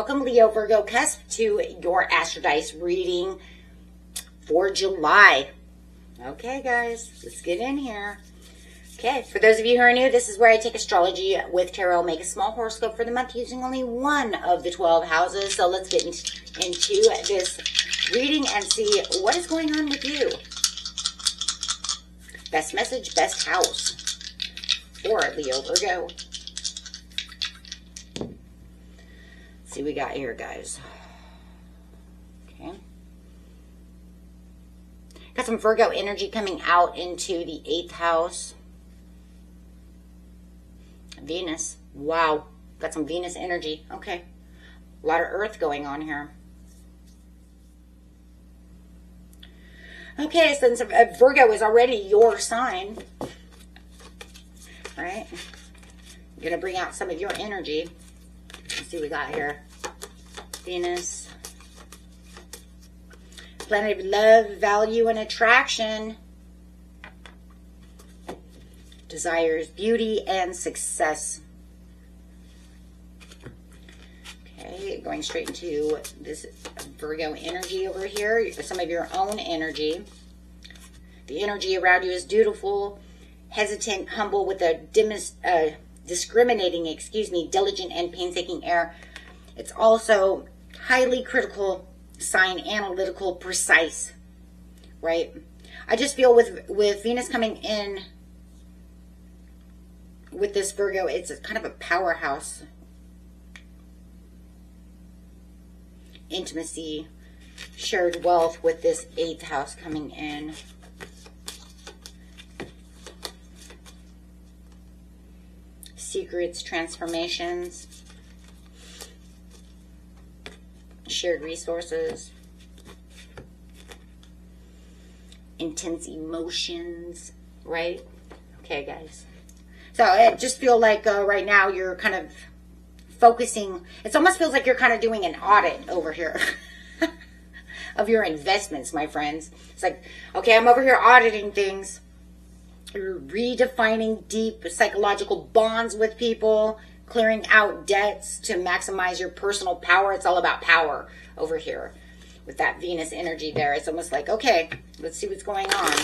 Welcome, Leo, Virgo, Cusp, to your Astro Dice reading for July. Okay, guys, let's get in here. Okay, for those of you who are new, this is where I take astrology with tarot, make a small horoscope for the month using only one of the 12 houses. So let's get into this reading and see what is going on with you. Best message, best house for Leo, Virgo. Let's see what we got here, guys. Okay. Got some Virgo energy coming out into the 8th house. Venus. Wow. Got some Venus energy. Okay. A lot of Earth going on here. Okay, since Virgo is already your sign, right? I'm going to bring out some of your energy. Let's see what we got here. Venus. Planet of love, value, and attraction. Desires, beauty, and success. Okay, going straight into this Virgo energy over here. Some of your own energy. The energy around you is dutiful, hesitant, humble, with a discriminating, diligent and painstaking air. It's also highly critical, sign, analytical, precise, right? I just feel with Venus coming in with this Virgo, it's a kind of a powerhouse. Intimacy, shared wealth with this 8th house coming in. Secrets, transformations, shared resources, intense emotions, right? Okay, guys. So I just feel like right now you're kind of focusing. It almost feels like you're kind of doing an audit over here of your investments, my friends. It's like, okay, I'm over here auditing things. You're redefining deep psychological bonds with people, clearing out debts to maximize your personal power. It's all about power over here with that Venus energy there. It's almost like, okay, let's see what's going on.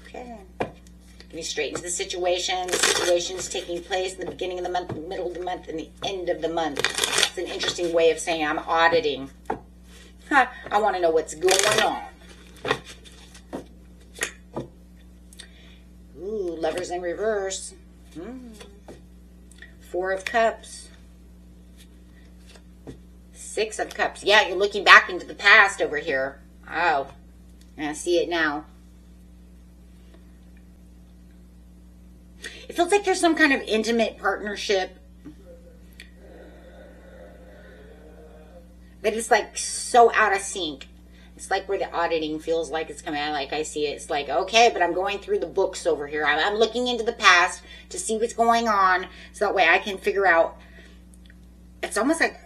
Okay. Getting straight into the situation. The situation is taking place in the beginning of the month, the middle of the month, and the end of the month. It's an interesting way of saying I'm auditing. I want to know what's going on. Ooh, Lovers in reverse. 4 of Cups. 6 of Cups. Yeah, you're looking back into the past over here. Oh, I see it now. It feels like there's some kind of intimate partnership that is like so out of sync. It's like where the auditing feels like it's coming out. Like I see it. It's like, okay, but I'm going through the books over here. I'm looking into the past to see what's going on. So that way I can figure out. It's almost like,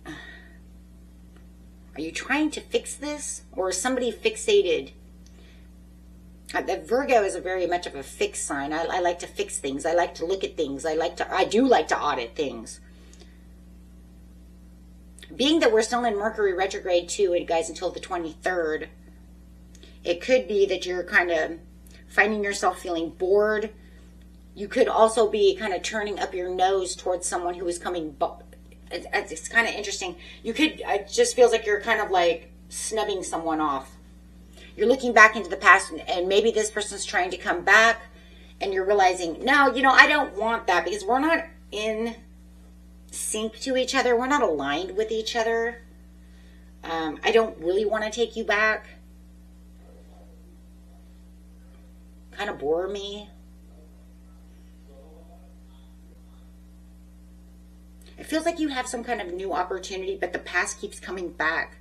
are you trying to fix this? Or is somebody fixated? The Virgo is a very much of a fixed sign. I like to fix things. I like to look at things. I do like to audit things. Being that we're still in Mercury Retrograde too, and guys, until the 23rd, it could be that you're kind of finding yourself feeling bored. You could also be kind of turning up your nose towards someone who is coming. It's kind of interesting. It just feels like you're kind of like snubbing someone off. You're looking back into the past, and maybe this person's trying to come back, and you're realizing, no, I don't want that, because we're not in sync to each other. We're not aligned with each other. I don't really want to take you back. Kind of bore me. It feels like you have some kind of new opportunity, but the past keeps coming back.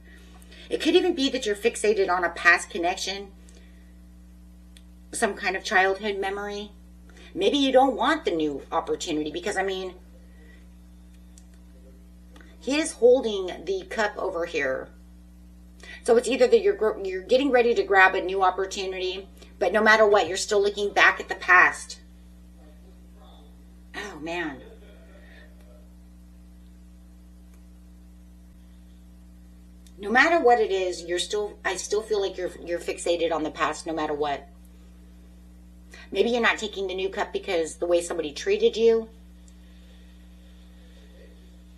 It could even be that you're fixated on a past connection, some kind of childhood memory. Maybe you don't want the new opportunity because, he is holding the cup over here. So it's either that you're getting ready to grab a new opportunity, but no matter what, you're still looking back at the past. Oh, man. No matter what it is, I still feel like you're fixated on the past no matter what. Maybe you're not taking the new cup because the way somebody treated you.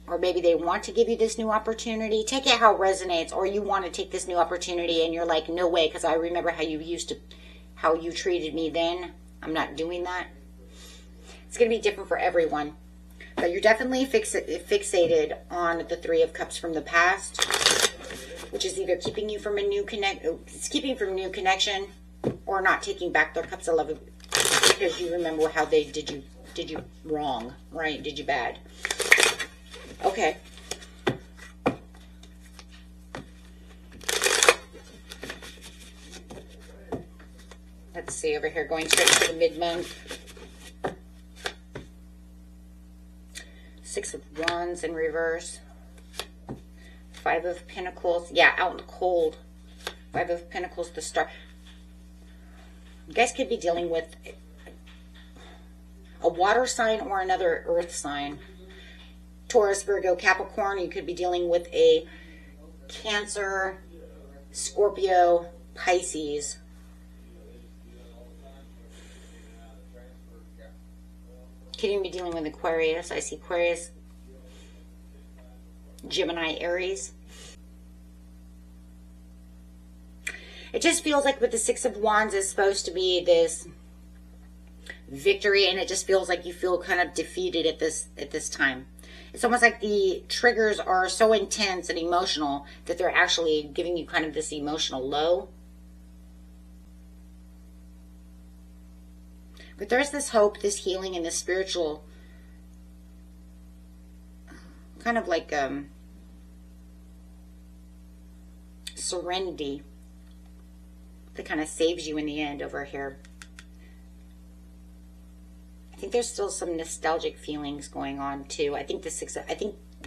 Or maybe they want to give you this new opportunity. Take it how it resonates. Or you want to take this new opportunity and you're like, no way, because I remember how you treated me then. I'm not doing that. It's going to be different for everyone. But you're definitely fixated on the Three of Cups from the past, which is either keeping you from it's keeping from new connection, or not taking back their cups of love because you remember how they did you wrong, right? Did you bad. Okay. Let's see over here, going straight to the mid-month. Six of Wands in reverse. Five of Pentacles. Yeah, out in the cold. Five of Pentacles, the Star. You guys could be dealing with a water sign or another earth sign. Taurus, Virgo, Capricorn. You could be dealing with a Cancer, Scorpio, Pisces. Could even be dealing with Aquarius. I see Aquarius, Gemini, Aries. It just feels like with the Six of Wands is supposed to be this victory, and it just feels like you feel kind of defeated at this time. It's almost like the triggers are so intense and emotional that they're actually giving you kind of this emotional low. But there's this hope, this healing, and this spiritual kind of like serenity that kind of saves you in the end over here. I think there's still some nostalgic feelings going on too. I think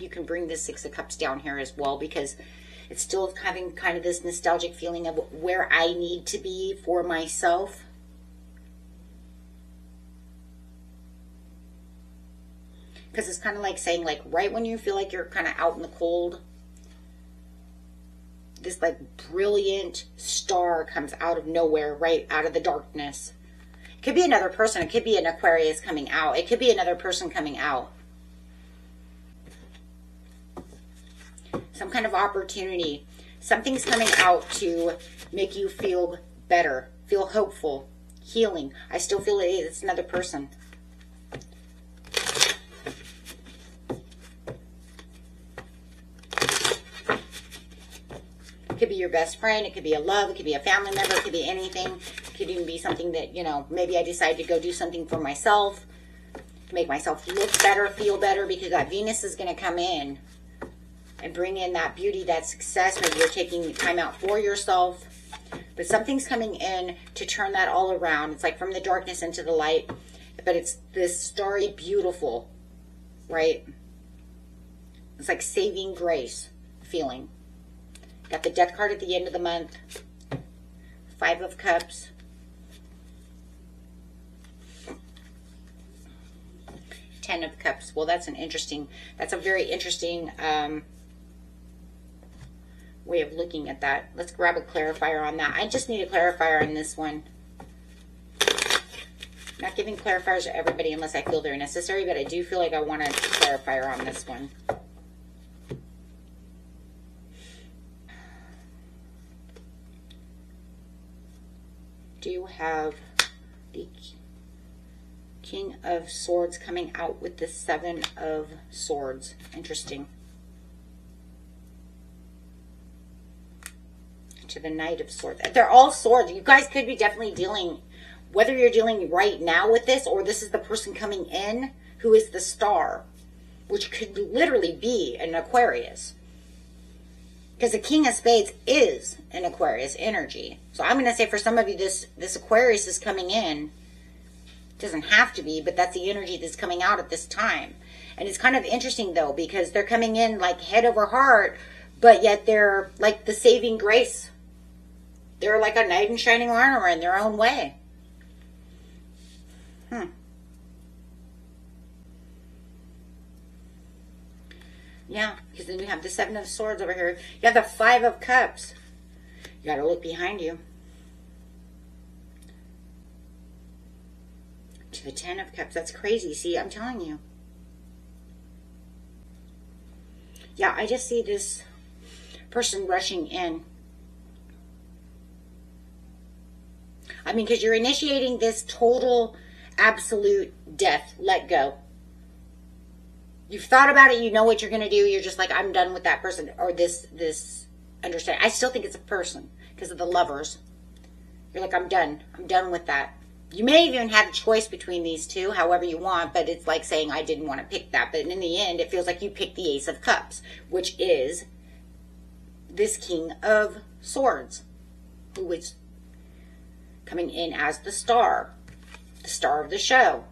you can bring the Six of Cups down here as well, because it's still having kind of this nostalgic feeling of where I need to be for myself. Because it's kind of like saying, like, right when you feel like you're kind of out in the cold, this like brilliant star comes out of nowhere, right out of the darkness. It could be another person. It could be an Aquarius coming out. It could be another person coming out. Some kind of opportunity. Something's coming out to make you feel better, feel hopeful, healing. I still feel it's another person. It could be your best friend. It could be a love. It could be a family member. It could be anything. It could even be something that, you know, maybe I decide to go do something for myself to make myself look better, feel better, because that Venus is going to come in and bring in that beauty, that success. Maybe you're taking time out for yourself, but something's coming in to turn that all around. It's like from the darkness into the light, but it's this starry, beautiful, right? It's like saving grace feeling. Got the Death card at the end of the month. Five of Cups. Ten of Cups. Well, that's a very interesting way of looking at that. Let's grab a clarifier on that. I just need a clarifier on this one. I'm not giving clarifiers to everybody unless I feel they're necessary, but I do feel like I want a clarifier on this one. Do have the King of Swords coming out with the Seven of Swords. Interesting. To the Knight of Swords. They're all swords. You guys could be definitely dealing, whether you're dealing right now with this or this is the person coming in who is the Star, which could literally be an Aquarius. Because the King of Spades is an Aquarius energy. So I'm going to say for some of you, this Aquarius is coming in. It doesn't have to be, but that's the energy that's coming out at this time. And it's kind of interesting, though, because they're coming in like head over heart, but yet they're like the saving grace. They're like a knight in shining armor in their own way. Yeah, because then you have the Seven of Swords over here. You have the Five of Cups. You got to look behind you. To the Ten of Cups. That's crazy. See, I'm telling you. Yeah, I just see this person rushing in. I mean, because you're initiating this total, absolute death. Let go. You've thought about it. You know what you're going to do. You're just like, I'm done with that person or this understanding. I still think it's a person because of the Lovers. You're like, I'm done. I'm done with that. You may even have a choice between these two, however you want, but it's like saying, I didn't want to pick that. But in the end, it feels like you picked the Ace of Cups, which is this King of Swords, who is coming in as the star of the show.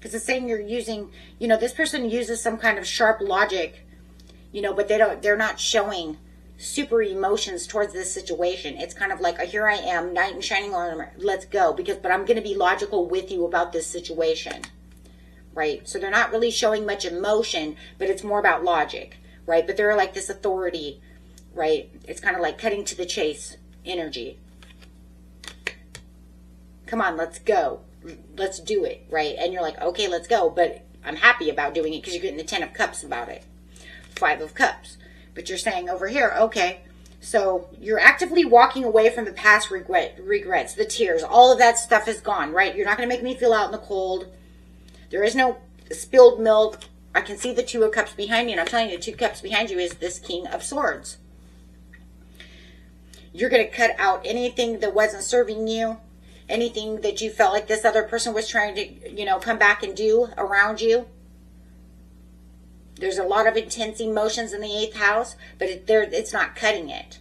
Because it's saying you're using, this person uses some kind of sharp logic, but they're not showing super emotions towards this situation. It's kind of like, here I am, knight in shining armor, let's go, but I'm going to be logical with you about this situation, right? So they're not really showing much emotion, but it's more about logic, right? But they're like this authority, right? It's kind of like cutting to the chase energy. Come on, let's go. Let's do it, right? And you're like, okay, let's go, but I'm happy about doing it because you're getting the Ten of Cups about it. Five of Cups. But you're saying over here, okay, so you're actively walking away from the past regrets, the tears, all of that stuff is gone, right? You're not going to make me feel out in the cold. There is no spilled milk. I can see the Two of Cups behind me, and I'm telling you, the Two Cups behind you is this King of Swords. You're going to cut out anything that wasn't serving you, anything that you felt like this other person was trying to, come back and do around you. There's a lot of intense emotions in the 8th house, but it's not cutting it.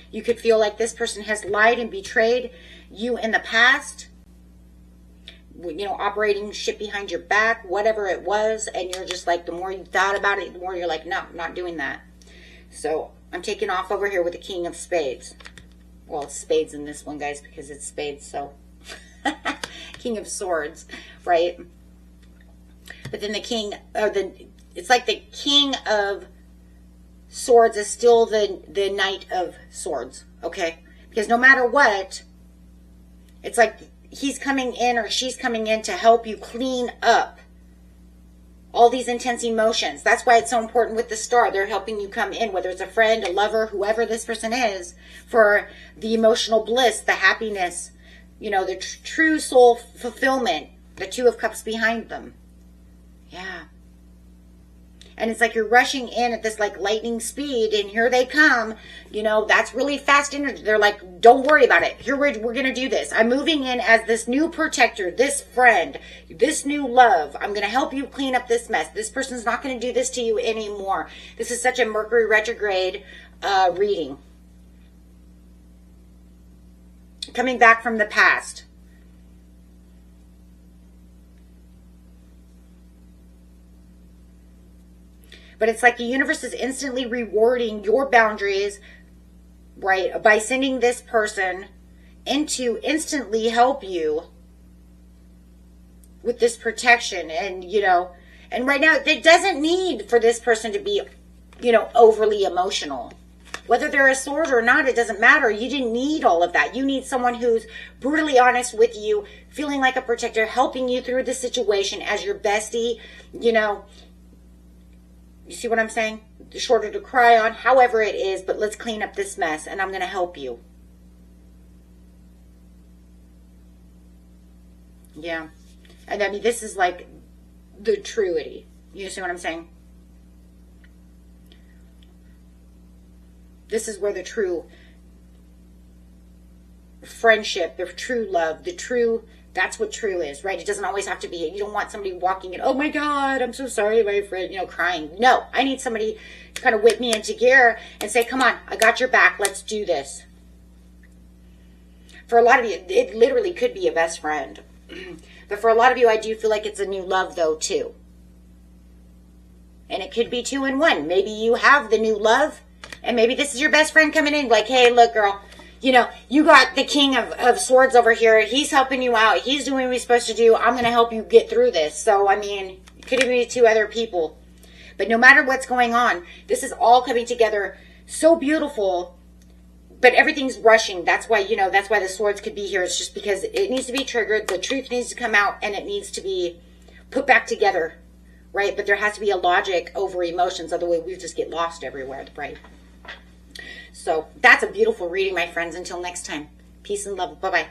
You could feel like this person has lied and betrayed you in the past, operating shit behind your back, whatever it was, and you're just like, the more you thought about it, the more you're like, no, I'm not doing that. So I'm taking off over here with the King of Spades. Well, it's spades in this one, guys, because it's spades, so. King of Swords, right? But then it's like the King of Swords is still the Knight of Swords, okay? Because no matter what, it's like he's coming in or she's coming in to help you clean up all these intense emotions. That's why it's so important with the star. They're helping you come in, whether it's a friend, a lover, whoever this person is, for the emotional bliss, the happiness, the true soul fulfillment, the Two of Cups behind them. Yeah. And it's like you're rushing in at this like lightning speed, and here they come. That's really fast energy. They're like, don't worry about it. Here we're going to do this. I'm moving in as this new protector, this friend, this new love. I'm going to help you clean up this mess. This person's not going to do this to you anymore. This is such a Mercury retrograde reading. Coming back from the past. But it's like the universe is instantly rewarding your boundaries, right, by sending this person in to instantly help you with this protection. And, and right now, it doesn't need for this person to be, overly emotional. Whether they're a sword or not, it doesn't matter. You didn't need all of that. You need someone who's brutally honest with you, feeling like a protector, helping you through the situation as your bestie, You see what I'm saying? The shoulder to cry on, however it is, but let's clean up this mess, and I'm going to help you. Yeah. And I mean, this is like the truity. You see what I'm saying? This is where the true friendship, the true love, that's what true is, right? It doesn't always have to be. You don't want somebody walking in, oh my God, I'm so sorry, my friend, crying. No, I need somebody to kind of whip me into gear and say, come on, I got your back. Let's do this. For a lot of you, it literally could be a best friend. But for a lot of you, I do feel like it's a new love though, too. And it could be 2 in 1. Maybe you have the new love, and maybe this is your best friend coming in like, hey, look, girl, You know, you got the King of Swords over here. He's helping you out. He's doing what he's supposed to do. I'm going to help you get through this. So, I mean, it could even be two other people. But no matter what's going on, this is all coming together so beautiful. But everything's rushing. That's why, you know, that's why the swords could be here. It's just because it needs to be triggered. The truth needs to come out and it needs to be put back together, right? But there has to be a logic over emotions. Otherwise, we just get lost everywhere, right? So that's a beautiful reading, my friends. Until next time, peace and love. Bye-bye.